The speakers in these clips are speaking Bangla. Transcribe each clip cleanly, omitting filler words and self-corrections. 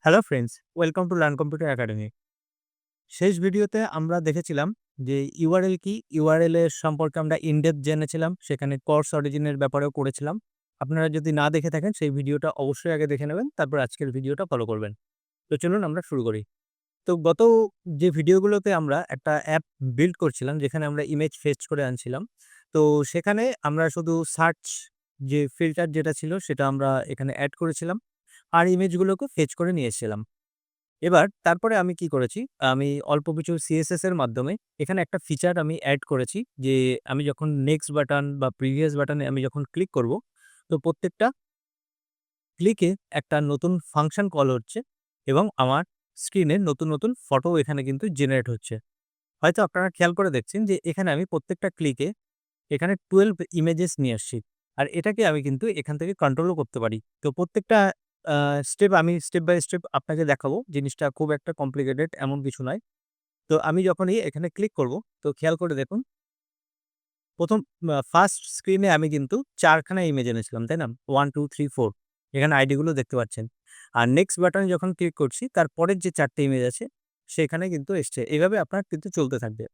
Hello friends, welcome to learn computer academy. শেষ ভিডিওতে আমরা দেখেছিলাম যে ইউআরএল কি, ইউআরএল এর সম্পর্কে আমরা ইনডেপথ জেনেছিলাম। সেখানে কোর্স অরিজিনের ব্যাপারেও করেছিলাম। আপনারা যদি না দেখে থাকেন সেই ভিডিওটা অবশ্যই আগে দেখে নেবেন, তারপর আজকের ভিডিওটা ফলো করবেন। তো চলুন আমরা শুরু করি। তো গত যে ভিডিওগুলোতে আমরা একটা অ্যাপ বিল্ড করছিলাম যেখানে আমরা ইমেজ ফেচ করে আনছিলাম। তো সেখানে আমরা শুধু সার্চ যে ফিল্টার যেটা ছিল সেটা আমরা এখানে এড করেছিলাম। আর ইমেজগুলোকে ফেচ করে নিয়ে এসেছিলাম। এবার তারপরে আমি কি করেছি, আমি অল্প কিছু সিএসএস এর মাধ্যমে এখানে একটা ফিচার আমি এড করেছি যে, আমি যখন নেক্সট বাটন বা প্রিভিয়াস বাটনে আমি যখন ক্লিক করব, তো প্রত্যেকটা ক্লিকে একটা নতুন ফাংশন কল হচ্ছে এবং আমার স্ক্রিনে নতুন ফটো এখানে কিন্তু জেনারেট হচ্ছে। হয়তো আপনারা খেয়াল করে দেখছেন যে এখানে আমি প্রত্যেকটা ক্লিকে এখানে 12 ইমেজেস নিয়ে আসছি। আর এটাকে আমি কিন্তু এখান থেকে কন্ট্রোলও করতে পারি। তো প্রত্যেকটা আ আমি স্টেপ বাই স্টেপ আপনাকে দেখাবো। জিনিসটা খুব একটা কমপ্লিকেটেড এমন কিছু নয়। তো আমি যখনই এখানে ক্লিক করব, তো খেয়াল করে দেখুন ১ম ফার্স্ট স্ক্রিনে আমি কিন্তু ৪ খানা ইমেজ এনেছিলাম, তাই না? ১, ২, ৩, ৪ এখানে আইডি গুলো দেখতে পাচ্ছেন। আর নেক্সট বাটনে যখন ক্লিক করছি তার পরের যে ৪ টে ইমেজ আছে সেখানে কিন্তু এসছে। এভাবে আপনার কিন্তু চলতে থাকবে।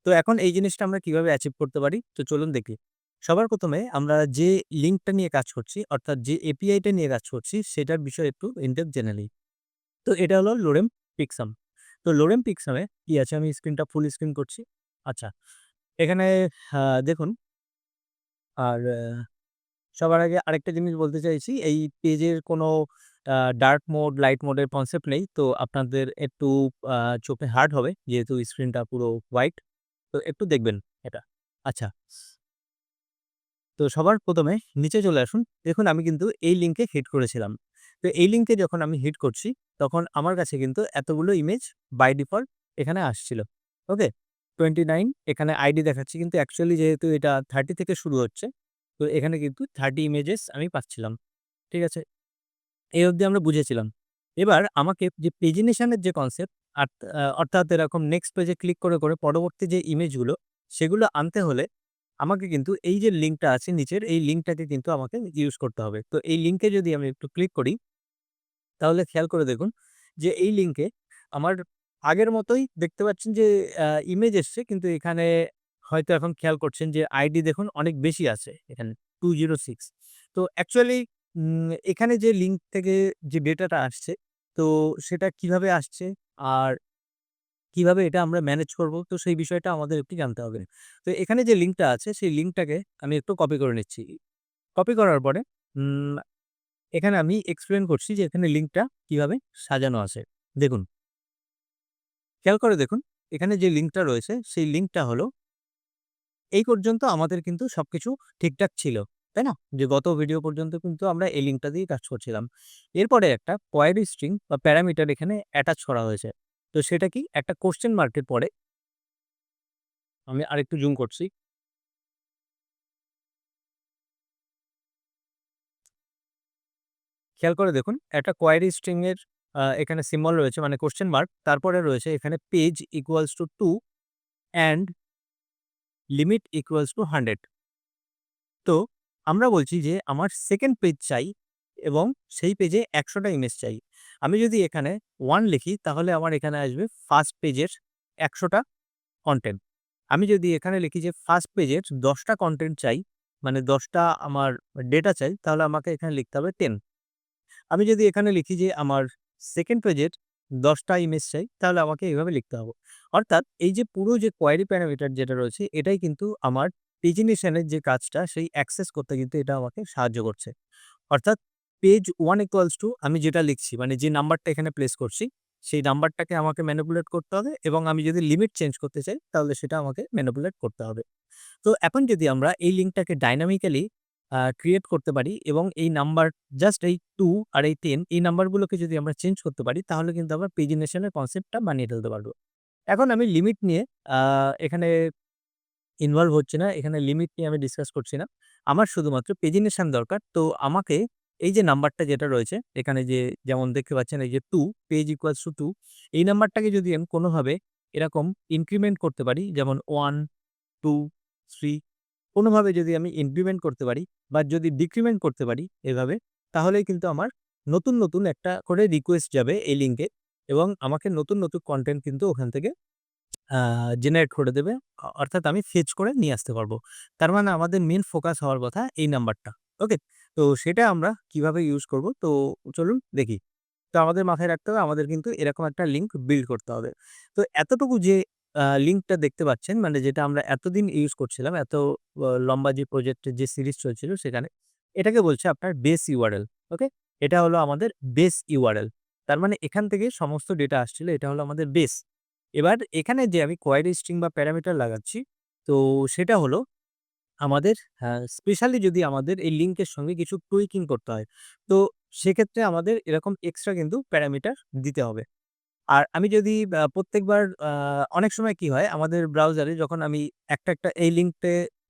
তো এখন এই জিনিসটা আমরা কিভাবে অ্যাচিভ করতে পারি? তো চলুন দেখি। সবার ১ম এ আমরা যে লিঙ্কটা নিয়ে কাজ করছি, অর্থাৎ যে এপিআইটা নিয়ে কাজ করছি সেটার বিষয়ে একটু ইনডেপথ জেনে নিই। তো এটা হলো লোরেম পিক্সাম। তো লোরেম পিক্সামে কি আছে, আমি স্ক্রিনটা ফুল স্ক্রিন করছি। আচ্ছা, এখানে দেখুন। আর সবার আগে আরেকটা জিনিস বলতে চাইছি, এই পেজের কোনো ডার্ক মোড, লাইট মোডের কনসেপ্ট নেই। তো আপনাদের একটু আ চোখে হার্ড হবে যেহেতু স্ক্রিনটা পুরো হোয়াইট। তো একটু দেখবেন এটা। আচ্ছা। তো সবার ১ম এ নিচে চলে আসুন। দেখুন আমি কিন্তু এই লিঙ্কে হিট করেছিলাম। তো এই লিঙ্কে যখন আমি হিট করছি, তখন আমার কাছে কিন্তু এতগুলো ইমেজ বাই ডিফল্ট এখানে আসছিল। ওকে? 29 এখানে আইডি দেখাচ্ছি কিন্তু অ্যাকচুয়ালি যেহেতু এটা 30 থেকে শুরু হচ্ছে, তো এখানে কিন্তু 30 ইমেজেস আমি পাচ্ছিলাম। ঠিক আছে? এই অবধি আমরা বুঝেছিলাম। এবার আমাকে যে পেজিনেশন এর যে কনসেপ্ট অর্থাৎ এরকম নেক্সট পেজে ক্লিক করে পরবর্তী যে ইমেজগুলো সেগুলো আনতে হলে আমাকে কিন্তু এই যে লিঙ্কটা আছে নিচের, এই লিঙ্কটাকে কিন্তু আমাকে ইউজ করতে হবে। তো এই লিঙ্কে যদি আমি একটু ক্লিক করি, তাহলে খেয়াল করে দেখুন যে এই লিঙ্কে আমার আগের মতোই দেখতে পাচ্ছেন যে ইমেজ এসছে, কিন্তু এখানে হয়তো এখন খেয়াল করছেন যে আইডি দেখুন অনেক বেশি আছে এখানে 206। তো অ্যাকচুয়ালি এখানে যে লিঙ্ক থেকে যে ডেটাটা আসছে, তো সেটা কিভাবে আসছে আর কিভাবে এটা আমরা ম্যানেজ করব, তো সেই বিষয়টা আমাদের একটু জানতে হবে। তো এখানে যে লিঙ্কটা আছে সেই লিঙ্কটাকে আমি একটু কপি করে নিচ্ছি। কপি করার পরে উম এখানে আমি এক্সপ্লেইন করছি যে এখানে লিঙ্কটা কিভাবে সাজানো আছে। দেখুন, খেয়াল করে দেখুন, এখানে যে লিঙ্কটা রয়েছে সেই লিঙ্কটা হলো এই পর্যন্ত আমাদের কিন্তু সবকিছু ঠিকঠাক ছিল। তাই না? যে গত ভিডিও পর্যন্ত কিন্তু আমরা এই লিঙ্কটা দিয়েই কাজ করছিলাম। এরপরে একটা কোয়েরি স্ট্রিং বা প্যারামিটার এখানে অ্যাটাচ করা হয়েছে। তো সেটা কি? একটা কোয়েশ্চেন মার্কের পরে আমি আরেকটু জুম করছি। খেয়াল করে দেখুন, একটা কোয়েরি স্ট্রিং এর এখানে সিম্বল রয়েছে মানে কোয়েশ্চেন মার্ক। তারপরে রয়েছে এখানে page equals to 2 and limit equals to 100। তো আমরা বলছি যে আমার সেকেন্ড পেজ চাই এবং সেই পেজে ১০০ টা ইমেজ চাই। আমি যদি এখানে 1 লিখি তাহলে আমার এখানে আসবে ফার্স্ট পেজের ১০০ টা কনটেন্ট। আমি যদি এখানে লিখি যে ফার্স্ট পেজের ১০ টা কনটেন্ট চাই, মানে ১০ টা আমার ডেটা চাই, তাহলে আমাকে এখানে লিখতে হবে 10। আমি যদি এখানে লিখি যে আমার সেকেন্ড পেজের ১০ টা ইমেজ চাই, তাহলে আমাকে এভাবে লিখতে হবে। অর্থাৎ এই যে পুরো যে কোয়েরি প্যারামিটার যেটা রয়েছে এটাই কিন্তু আমার পেজিনেশন এর যে কাজটা সেই অ্যাক্সেস করতে কিন্তু এটা আমাকে সাহায্য করছে। অর্থাৎ পেজ 1 ইকুয়ালস টু আমি যেটা লিখছি মানে যে নাম্বারটা এখানে প্লেস করছি, সেই নাম্বারটাকে আমাকে ম্যানিপুলেট করতে হবে এবং আমি যদি লিমিট চেঞ্জ করতে চাই তাহলে সেটা আমাকে ম্যানিপুলেট করতে হবে। তো এখন যদি আমরা এই লিঙ্কটাকে ডায়নামিক্যালি ক্রিয়েট করতে পারি এবং এই নাম্বার জাস্ট এই 2 আর এই 10 এই নাম্বারগুলোকে যদি আমরা চেঞ্জ করতে পারি তাহলে কিন্তু আমরা পেজিনেশন এর কনসেপ্টটা বানিয়ে ফেলতে পারবো। এখন আমি লিমিট নিয়ে আ এখানে ইনভলভ হচ্ছি না। এখানে লিমিট নিয়ে আমি ডিসকাস করছি না। আমার শুধুমাত্র পেজিনেশন দরকার। তো আমাকে এই যে নাম্বারটা যেটা রয়েছে এখানে যে যেমন দেখতে পাচ্ছেন এই যে 2 পেজ ইকুয়ালস টু 2 এই নাম্বারটাকে যদি আমি কোনোভাবে এরকম ইনক্রিমেন্ট করতে পারি যেমন 1, 2, 3 কোনোভাবে যদি আমি ইনক্রিমেন্ট করতে পারি বা যদি ডিক্রিমেন্ট করতে পারি এভাবে, তাহলেই কিন্তু আমার নতুন একটা করে রিকোয়েস্ট যাবে এই লিঙ্কে এবং আমাকে নতুন কনটেন্ট কিন্তু ওখান থেকে আ জেনারেট করে দেবে। অর্থাৎ আমি ফেচ করে নিয়ে আসতে পারবো। তার মানে আমাদের মেইন ফোকাস হওয়ার কথা এই নাম্বারটা। ওকে? তো সেটা আমরা কিভাবে ইউজ করব? তো চলুন দেখি। তো আমাদের মাথায় রাখতে হবে আমাদের কিন্তু এরকম একটা লিঙ্ক বিল্ড করতে হবে। তো এতটুকু যে লিঙ্কটা দেখতে পাচ্ছেন মানে যেটা আমরা এতদিন ইউজ করছিলাম, এত লম্বা যে প্রজেক্টের যে সিরিজ চলছিল সেখানে, এটাকে বলছে আপনার বেস ইউআরএল। ওকে? এটা হলো আমাদের বেস ইউআরএল। তার মানে এখান থেকে সমস্ত ডেটা আসছিল, এটা হলো আমাদের বেস। এবার এখানে যে আমি কোয়েরি স্ট্রিং বা প্যারামিটার লাগাচ্ছি, তো সেটা হলো আমাদের স্পেশালি যদি আমাদের এই লিঙ্কের সঙ্গে কিছু টুইকিং করতে হয়, তো সেক্ষেত্রে আমাদের এরকম এক্সট্রা কিন্তু প্যারামিটার দিতে হবে। আর আমি যদি প্রত্যেকবার অনেক সময় কি হয় আমাদের ব্রাউজারে যখন আমি একটা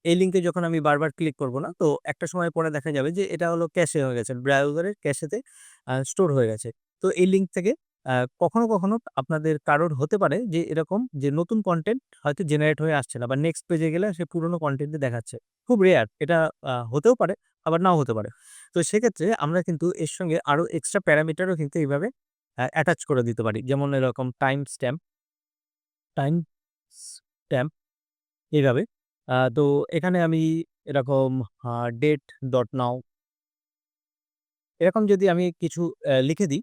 এই লিঙ্কে যখন আমি বারবার ক্লিক করব না, তো একটা সময় পরে দেখা যাবে যে এটা হলো ক্যাশে হয়ে গেছে। ব্রাউজারের ক্যাশেতে স্টোর হয়ে গেছে। তো এই লিঙ্ক থেকে আ কখনো আপনাদের কারোর হতে পারে যে এরকম যে নতুন কনটেন্ট হয়তো জেনারেট হয়ে আসছে না বা নেক্সট পেজে গেলে সে পুরনো কনটেন্টই দেখাচ্ছে। খুব রেয়ার এটা হতেও পারে আবার নাও হতে পারে। তো সেক্ষেত্রে আমরা কিন্তু এর সঙ্গে আরো এক্সট্রা প্যারামিটারও কিন্তু এইভাবে অ্যাটাচ করে দিতে পারি। যেমন এরকম টাইম স্ট্যাম্প এভাবে। তো এখানে আমি এরকম আ ডেট ডট নাও এরকম যদি আমি কিছু লিখে দিই,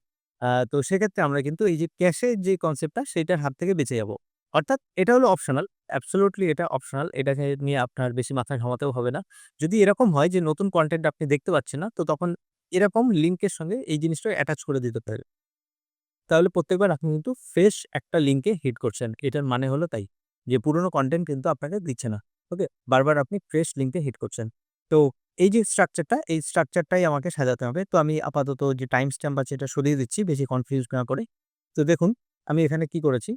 তো সেক্ষেত্রে আমরা কিন্তু এই যে ক্যাশের যে কনসেপ্টটা সেটার হাত থেকে বেঁচে যাবো। অর্থাৎ এটা হলো অপশনাল। অ্যাবসোলিউটলি এটা অপশনাল। এটাকে নিয়ে আপনার বেশি মাথা ঘামাতেও হবে না। যদি এরকম হয় যে নতুন কনটেন্ট আপনি দেখতে পাচ্ছেন না, তো তখন এরকম লিঙ্কের সঙ্গে এই জিনিসটা অ্যাটাচ করে দিতে পারেন। তাহলে প্রত্যেকবার আপনি কিন্তু ফ্রেশ একটা লিঙ্কে হিট করছেন। এটার মানে হলো তাই। যে পুরনো কনটেন্ট কিন্তু আপনাকে দিচ্ছে না। ওকে? বারবার আপনি ফ্রেশ লিঙ্কে হিট করছেন। তো এই যে স্ট্রাকচারটা, এই স্ট্রাকচারটাই আমাকে সাজাতে হবে। তো আমি আপাতত যে টাইম স্ট্যাম্প আছে এটা সরিয়ে দিচ্ছি বেশি কনফিউজ না করে। তো দেখুন আমি এখানে কি করেছি,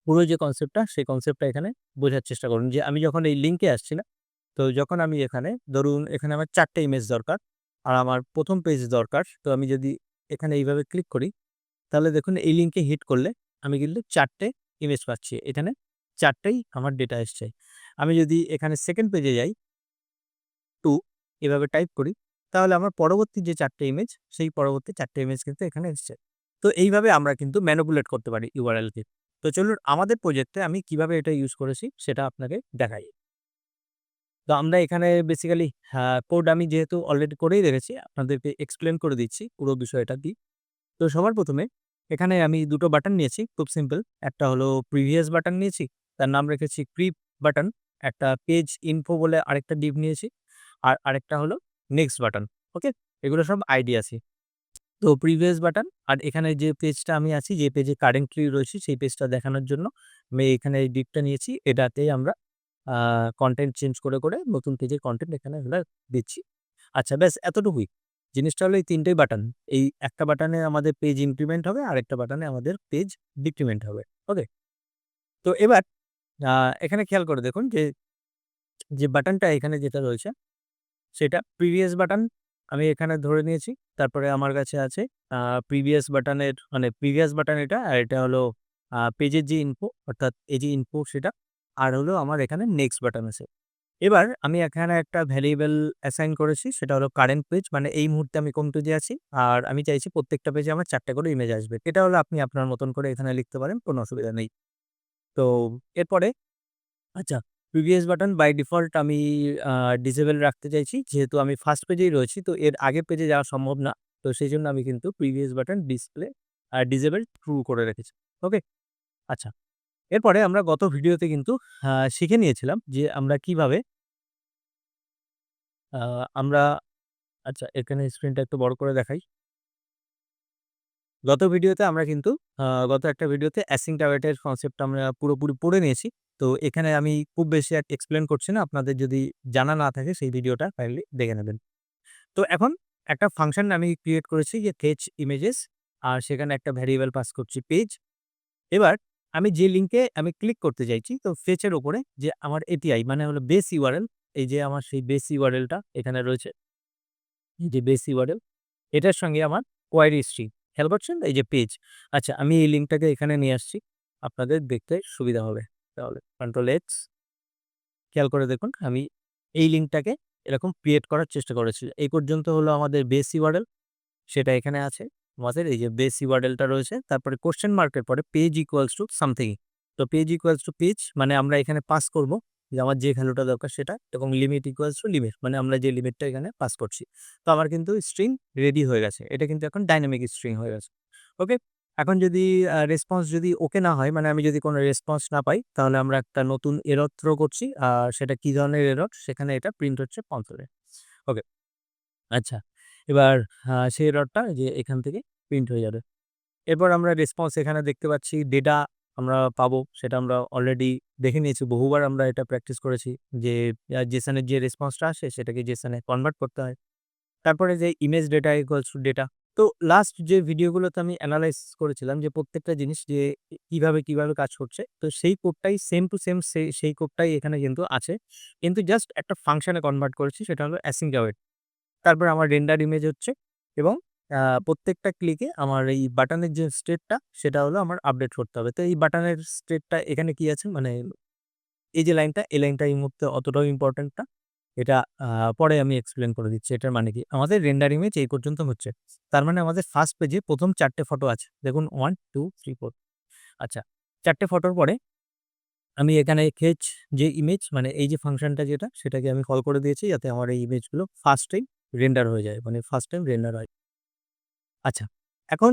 পুরো যে কনসেপ্টটা সেই কনসেপ্টটা এখানে বোঝার চেষ্টা করুন যে আমি যখন এই লিঙ্কে আসছি না, তো যখন আমি এখানে ধরুন এখানে আমার ৪ টা ইমেজ দরকার। আর আমার ১ম পেজ দরকার। তো আমি যদি এখানে এইভাবে ক্লিক করি তাহলে দেখুন এই লিঙ্কে হিট করলে আমি কিন্তু ৪ টে ইমেজ পাচ্ছি। এখানে ৪ টাই আমার ডেটা এসছে। আমি যদি এখানে 2nd পেজে যাই 2 এভাবে টাইপ করি, তাহলে আমার পরবর্তী যে ৪ টে ইমেজ, সেই পরবর্তী ৪ টে ইমেজ কিন্তু এখানে এসছে। তো এইভাবে আমরা কিন্তু ম্যানিপুলেট করতে পারি URL কে। তো চলুন আমাদের প্রজেক্টে আমি কিভাবে এটা ইউজ করেছি সেটা আপনাকে দেখাই। তো আমরা এখানে বেসিক্যালি কোড আমি যেহেতু অলরেডি করেই রেখেছি, আপনাদেরকে এক্সপ্লেইন করে দিচ্ছি পুরো বিষয়টা কি। তো সবার ১ম এ এখানে আমি ২ টো বাটন নিয়েছি খুব সিম্পল। একটা হলো প্রিভিয়াস বাটন নিয়েছি, তার নাম রেখেছি ক্রিপ বাটন। একটা পেজ ইনফো বলে আরেকটা ডিভ নিয়েছি। আর আরেকটা হলো নেক্সট বাটন। ওকে? এগুলো সব আইডি আছে। তো প্রিভিয়াস বাটন আর এখানে যে পেজটা আমি আছি, যে পেজে কারেন্টলি রয়েছি সেই পেজটা দেখানোর জন্য আমি এখানে এই ডিভটা নিয়েছি। এটাতেই আমরা আ কনটেন্ট চেঞ্জ করে নতুন পেজের কনটেন্ট এখানে আমরা দিচ্ছি। আচ্ছা ব্যাস এতটুকুই। জিনিসটা হলো এই ৩ টেই বাটন। এই একটা বাটনে আমাদের পেজ ইনক্রিমেন্ট হবে, আরেকটা বাটনে আমাদের পেজ ডিক্রিমেন্ট হবে। ওকে? তো এবার আ এখানে খেয়াল করে দেখুন যে বাটনটা এখানে যেটা রয়েছে সেটা প্রিভিয়াস বাটন আমি এখানে ধরে নিয়েছি। তারপরে আমার কাছে আছে আ প্রিভিয়াস বাটনের মানে প্রিভিয়াস বাটন এটা আর এটা হলো পেজের যে ইনফো অর্থাৎ এই যে ইনফো সেটা। আর হলো আমার এখানে নেক্সট বাটন আছে। এবার আমি এখানে একটা ভ্যারিয়েবল অ্যাসাইন করেছি সেটা হলো কারেন্ট পেজ মানে এই মুহূর্তে আমি কোন পেজে আছি। আর আমি চাইছি প্রত্যেকটা পেজে আমার ৪ টা করে ইমেজ আসবে। এটা হলো আপনি আপনার মতন করে এখানে লিখতে পারেন, কোনো অসুবিধা নেই। তো এরপরে আচ্ছা প্রিভিয়াস বাটন বাই ডিফল্ট আমি আ ডিসেবল রাখতে চাইছি। যেহেতু আমি ফার্স্ট পেজেই রয়েছি তো এর আগের পেজে যাওয়া সম্ভব না। তো সেজন্য আমি কিন্তু previous button display disable true করে রেখেছি। ওকে? আচ্ছা। এরপরে আমরা গত ভিডিওতে কিন্তু শিখে নিয়েছিলাম যে আমরা কিভাবে আ আমরা আচ্ছা এখানে স্ক্রিনটা একটু বড় করে দেখাই। গত ভিডিওতে আমরা কিন্তু আ গত একটা ভিডিওতে অ্যাসিং টার্গেটের কনসেপ্ট আমরা পুরোপুরি পড়ে নিয়েছি। তো এখানে আমি খুব বেশি আর এক্সপ্লেইন করছি না। আপনাদের যদি জানা না থাকে সেই ভিডিওটা কাইন্ডলি দেখে নেবেন। তো এখন একটা ফাংশন আমি ক্রিয়েট করেছি যে ফেচ ইমেজেস আর সেখানে একটা ভ্যারিয়েবল পাস করছি পেজ। এবার আমি যে লিঙ্কে আমি ক্লিক করতে চাইছি তো ফেচ এর উপরে যে আমার এপিআই মানে হলো বেস ইউআরএল এই যে আমার সেই বেস ইউআরএলটা এখানে রয়েছে। এই যে বেস ইউআরএল এটার সঙ্গে আমার কোয়েরি স্ট্রিং। খেয়াল করছেন? এই যে পেজ। আচ্ছা আমি এই লিঙ্কটাকে এখানে নিয়ে আসছি। আপনাদের দেখতে সুবিধা হবে। তাহলে কন্ট্রোল এক্স খেয়াল করে দেখুন আমি এই লিঙ্কটাকে এরকম ক্রিয়েট করার চেষ্টা করেছি। এই পর্যন্ত হলো আমাদের বেস ইউআরএল। সেটা এখানে আছে। আমাদের এই যে বেস ইউআরএলটা রয়েছে। তারপরে কোয়েশ্চেন মার্কের পরে পেজ ইকুয়ালস টু সামথিং। তো পেজ ইকুয়ালস টু পেজ মানে আমরা এখানে পাস করব যে আমার যে ভ্যালুটা দরকার সেটা, এবং লিমিট ইকুয়ালস টু লিমিট মানে আমরা যে লিমিটটা এখানে পাস করছি। তো আমার কিন্তু স্ট্রিং রেডি হয়ে গেছে। এটা কিন্তু এখন ডাইনামিক স্ট্রিং হয়ে গেছে। ওকে? এখন যদি রেসপন্স যদি ওকে না হয়, মানে আমি যদি কোনো রেসপন্স না পাই, তাহলে আমরা একটা নতুন এরর থ্রো করছি। সেটা কি ধরনের এরর? সেখানে এটা প্রিন্ট হচ্ছে কনসোলে। ওকে। আচ্ছা। এবার সেই এররটা যে এখান থেকে প্রিন্ট হয়ে যাবে। এরপর আমরা রেসপন্স এখানে দেখতে পাচ্ছি, ডেটা আমরা পাবো সেটা আমরা অলরেডি দেখে নিয়েছি। বহুবার আমরা এটা প্র্যাকটিস করেছি যে JSON এর যে রেসপন্সটা আসে সেটাকে JSON এ কনভার্ট করতে হয়। তারপরে যে image data equals to data. তো লাস্ট যে ভিডিওগুলোতে আমি এনালাইজ করেছিলাম যে প্রত্যেকটা জিনিস যে কিভাবে কাজ করছে। তো সেই কোডটাই সেম টু সেম সেই কোডটাই এখানে কিন্তু আছে। কিন্তু জাস্ট একটা ফাংশনে কনভার্ট করেছি, সেটা হলো অ্যাসিঙ্ক অ্যাওয়েট। তারপর আমার রেন্ডার ইমেজ হচ্ছে, এবং প্রত্যেকটা ক্লিকে আমার এই বাটনের যে স্টেটটা সেটা হলো আমার আপডেট করতে হবে। তো এই বাটনের স্টেটটা এখানে কি আছে, মানে এই যে লাইনটা, এই লাইনটা এই মুহূর্তে অতটাও ইম্পোর্টেন্ট না। এটা আ পরে আমি এক্সপ্লেইন করে দিচ্ছি এটার মানে কি। আমাদের রেন্ডার ইমেজ এই পর্যন্ত হচ্ছে। তার মানে আমাদের ফার্স্ট পেজে ১ম ৪ টে ফটো আছে। দেখুন ১, ২, ৩, ৪। আচ্ছা, ৪ টে ফটোর পরে আমি এখানে ফেচ যে ইমেজ, মানে এই যে ফাংশনটা যেটা, সেটাকে আমি কল করে দিয়েছি যাতে আমার এই ইমেজগুলো ফার্স্ট টাইম রেন্ডার হয়ে যায়। মানে ফার্স্ট টাইম রেন্ডার হয়। আচ্ছা। এখন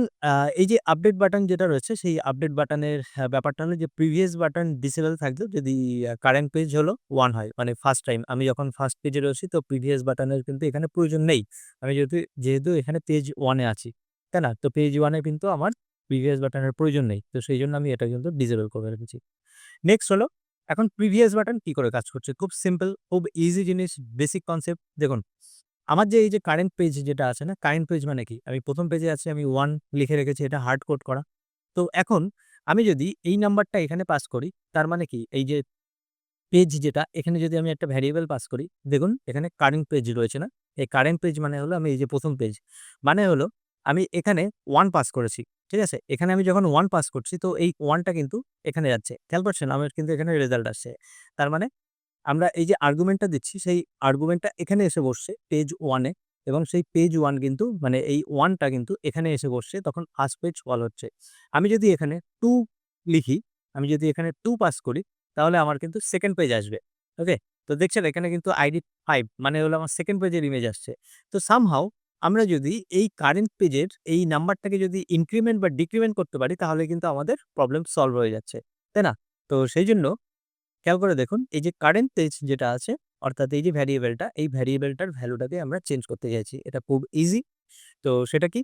এই যে আপডেট বাটন যেটা রয়েছে, সেই আপডেট বাটনের ব্যাপারটা হলো যে প্রিভিয়াস বাটন ডিসেবল থাকলেও যদি কারেন্ট পেজ হলো 1 হয়। মানে ফার্স্ট টাইম আমি যখন ফার্স্ট পেজে রয়েছি, তো প্রিভিয়াস বাটনের কিন্তু এখানে প্রয়োজন নেই। আমি যেহেতু এখানে পেজ 1 এ আছি, তাই না? তো পেজ 1 এ কিন্তু আমার প্রিভিয়াস বাটনের প্রয়োজন নেই। তো সেইজন্য আমি এটা কিন্তু ডিসেবল করে রেখেছি। নেক্সট হলো, এখন প্রিভিয়াস বাটন কি করে কাজ করছে? খুব সিম্পল, খুব ইজি জিনিস, বেসিক কনসেপ্ট। দেখুন, আমার যে এই যে কারেন্ট পেজ যেটা আছে না, কারেন্ট পেজ মানে কি? আমি ১ম পেজে আছি, আমি 1 লিখে রেখেছি, এটা হার্ড কোড করা। তো এখন আমি যদি এই নাম্বারটা এখানে পাস করি, তার মানে কি? এই যে পেজ যেটা, এখানে যদি আমি একটা ভ্যারিয়েবল পাস করি, দেখুন এখানে কারেন্ট পেজ রয়েছে না? এই কারেন্ট পেজ মানে হলো আমি এই যে ১ম পেজ। মানে হলো আমি এখানে 1 পাস করেছি। ঠিক আছে? এখানে আমি যখন 1 পাস করছি, তো এই 1 টা কিন্তু এখানে যাচ্ছে। খেয়াল করছেন? আমার কিন্তু এখানে রেজাল্ট আসছে। তার মানে আমরা এই যে আর্গুমেন্টটা দিচ্ছি, সেই আর্গুমেন্টটা এখানে এসে বসছে পেজ 1 এ, এবং সেই পেজ 1 কিন্তু, মানে এই 1 টা কিন্তু এখানে এসে বসছে, তখন ফার্স্ট পেজ কল হচ্ছে। আমি যদি এখানে 2 লিখি, আমি যদি এখানে 2 পাস করি, তাহলে আমার কিন্তু সেকেন্ড পেজ আসবে। ওকে? তো দেখছেন এখানে কিন্তু আইডি 5 মানে হলো আমার সেকেন্ড পেজের ইমেজ আসছে। তো সামহাউ আমরা যদি এই কারেন্ট পেজের এই নাম্বারটাকে যদি ইনক্রিমেন্ট বা ডিক্রিমেন্ট করতে পারি, তাহলে কিন্তু আমাদের প্রবলেম সলভ হয়ে যাচ্ছে। তাই না? তো সেইজন্য খেয়াল করে দেখুন, এই যে কারেন্ট পেজ যেটা আছে, অর্থাৎ এই যে ভ্যারিয়েবলটা, এই ভ্যারিয়েবলটার ভ্যালুটাকে আমরা চেঞ্জ করতে চাইছি। এটা খুব ইজি। তো সেটা কি?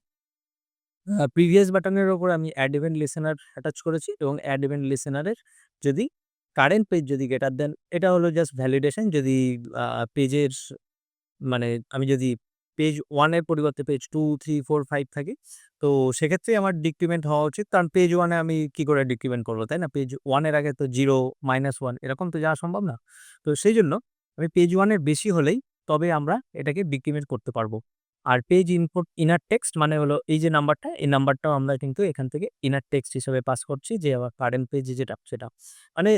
প্রিভিয়াস বাটনের উপর আমি অ্যাড ইভেন্ট লিসেনার অ্যাটাচ করেছি, এবং অ্যাড ইভেন্ট লিসেনারের যদি কারেন্ট পেজ যদি গ্রেটার দেন, এটা হলো জাস্ট ভ্যালিডেশন, যদি পেজের, মানে আমি যদি পেজ 1 এর পরিবর্তে পেজ 2, 3, 4, 5 থাকে, তো সেক্ষেত্রেই আমার ডিক্রিমেন্ট হওয়া উচিত। কারণ পেজ 1 এ আমি কি করে ডিক্রিমেন্ট করব, তাই না? পেজ 1 এর আগে তো 0, -1 এরকম তো যাওয়া সম্ভব না। তো সেইজন্য আমি পেজ 1 এর বেশি হলেই তবে আমরা এটাকে ডিক্রিমেন্ট করতে পারব। আর পেজ ইনপুট ইনার টেক্সট মানে হলো এই যে নাম্বারটা, এই নাম্বারটাও আমরা কিন্তু এখান থেকে ইনার টেক্সট হিসেবে পাস করছি, যে আমার কারেন্ট পেজ যেটা সেটা। মানে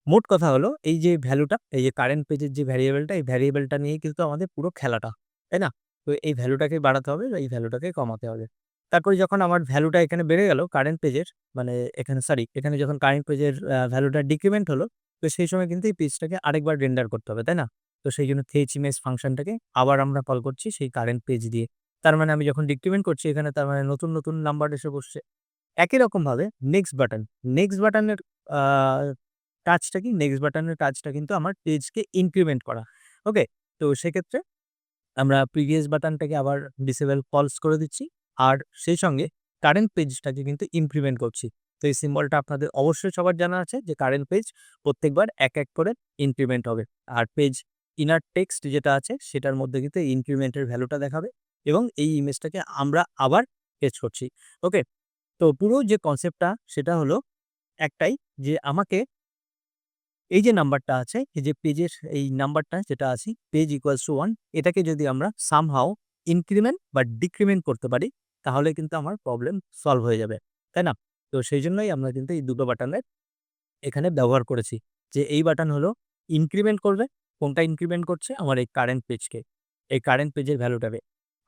মোট কথা হলো এই যে ভ্যালুটা, এই যে কারেন্ট পেজের যে ভ্যারিয়েবলটা, এই ভ্যারিয়েবলটা নিয়েই কিন্তু আমাদের পুরো খেলাটা। তাই না? তো এই ভ্যালুটাকে বাড়াতে হবে, এই ভ্যালুটাকে কমাতে হবে। তারপরে যখন আমার ভ্যালুটা এখানে বেড়ে গেল কারেন্ট পেজের, মানে এখানে সরি, এখানে যখন কারেন্ট পেজের ভ্যালুটা ডিক্রিমেন্ট হলো, তো সেই সময় কিন্তু এই পেজটাকে আরেকবার রেন্ডার করতে হবে, তাই না? তো সেইজন্য fetch image ফাংশনটাকে আবার আমরা কল করছি সেই কারেন্ট পেজ দিয়ে। তার মানে আমি যখন ডিক্রিমেন্ট করছি এখানে, তার মানে নতুন নাম্বার এসে বসছে। একই রকমভাবে নেক্সট বাটন, নেক্সট বাটনের আ কাজটা কি? নেক্সট বাটনের কাজটা কিন্তু আমার পেজকে ইনক্রিমেন্ট করা। ওকে? তো সেক্ষেত্রে আমরা প্রিভিয়াস বাটনটাকে আবার ডিসেবল ফলস করে দিচ্ছি। আর সেই সঙ্গে কারেন্ট পেজটাকে কিন্তু ইনক্রিমেন্ট করছি। তো এই সিম্বলটা আপনাদের অবশ্যই সবার জানা আছে যে কারেন্ট পেজ প্রত্যেকবার এক করে ইনক্রিমেন্ট হবে। আর পেজ ইনার টেক্সট যেটা আছে সেটার মধ্যে কিন্তু এই ইনক্রিমেন্টের ভ্যালুটা দেখাবে, এবং এই ইমেজটাকে আমরা আবার ফেচ করছি। ওকে? তো পুরো যে কনসেপ্টটা সেটা হলো একটাই, যে আমাকে এই যে নাম্বারটা আছে, এই যে পেজের এই নাম্বারটা যেটা আছে, পেজ ইকুয়ালস টু 1, এটাকে যদি আমরা সামহাউ ইনক্রিমেন্ট বা ডিক্রিমেন্ট করতে পারি, তাহলে কিন্তু আমার প্রবলেম সলভ হয়ে যাবে। তাই না? তো সেইজন্যই আমরা কিন্তু এই দুটো বাটনের এখানে ব্যবহার করেছি। যে এই বাটন হলো ইনক্রিমেন্ট করবে। কোনটা ইনক্রিমেন্ট করছে? আমার এই কারেন্ট পেজকে। এই কারেন্ট পেজের ভ্যালুটাকে।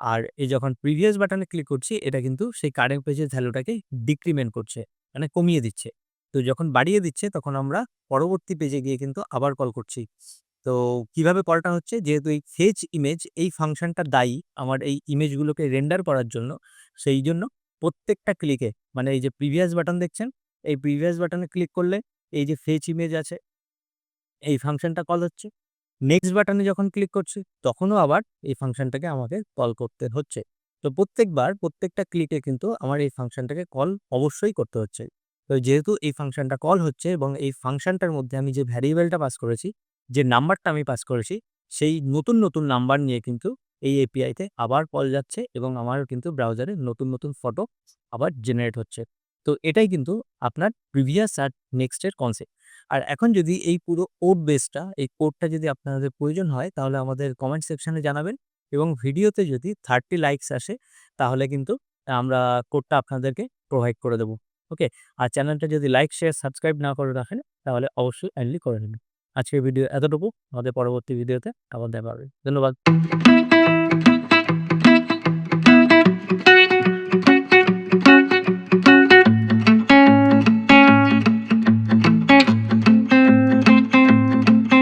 আর এই যখন প্রিভিয়াস বাটনে ক্লিক করছি এটা কিন্তু সেই কারেন্ট পেজের ভ্যালুটাকে ডিক্রিমেন্ট করছে, মানে কমিয়ে দিচ্ছে। তো যখন বাড়িয়ে দিচ্ছে তখন আমরা পরবর্তী পেজে গিয়ে কিন্তু আবার কল করছি। তো কিভাবে কলটা হচ্ছে, যেহেতু এই ফেচ ইমেজ এই ফাংশনটা দায়ী আমার এই ইমেজগুলোকে রেন্ডার করার জন্য, সেই জন্য প্রত্যেকটা ক্লিকে, মানে এই যে প্রিভিয়াস বাটন দেখছেন, এই প্রিভিয়াস বাটনে ক্লিক করলে এই যে ফেচ ইমেজ আছে এই ফাংশনটা কল হচ্ছে। নেক্সট বাটনে যখন ক্লিক করছি তখনও আবার এই ফাংশনটাকে আমাকে কল করতে হচ্ছে। তো প্রত্যেকবার প্রত্যেকটা ক্লিকে কিন্তু আমার এই ফাংশনটাকে কল অবশ্যই করতে হচ্ছে। তো যেহেতু এই ফাংশনটা কল হচ্ছে এবং এই ফাংশনটার মধ্যে আমি যে ভ্যারিয়েবলটা পাস করেছি, যে নাম্বারটা আমি পাস করেছি, সেই নতুন নাম্বার নিয়ে কিন্তু এই এপিআইতে আবার কল যাচ্ছে এবং আমার কিন্তু ব্রাউজারে নতুন ফটো আবার জেনারেট হচ্ছে। তো এটাই কিন্তু আপনার প্রিভিয়াস আর নেক্সট এর কনসেপ্ট। আর এখন যদি এই পুরো কোড বেসটা, এই কোডটা যদি আপনাদের প্রয়োজন হয় তাহলে আমাদের কমেন্ট সেকশনে জানাবেন এবং ভিডিওতে যদি 30 লাইকস আসে তাহলে কিন্তু আমরা কোডটা আপনাদেরকে প্রোভাইড করে দেব। ওকে? আর চ্যানেলটা যদি লাইক, শেয়ার, সাবস্ক্রাইব না করে রাখেন তাহলে অবশ্যই কাইন্ডলি করে নেবেন। আজকের ভিডিও এতটুকু। আমাদের পরবর্তী ভিডিওতে আবার দেখা হবে। ধন্যবাদ।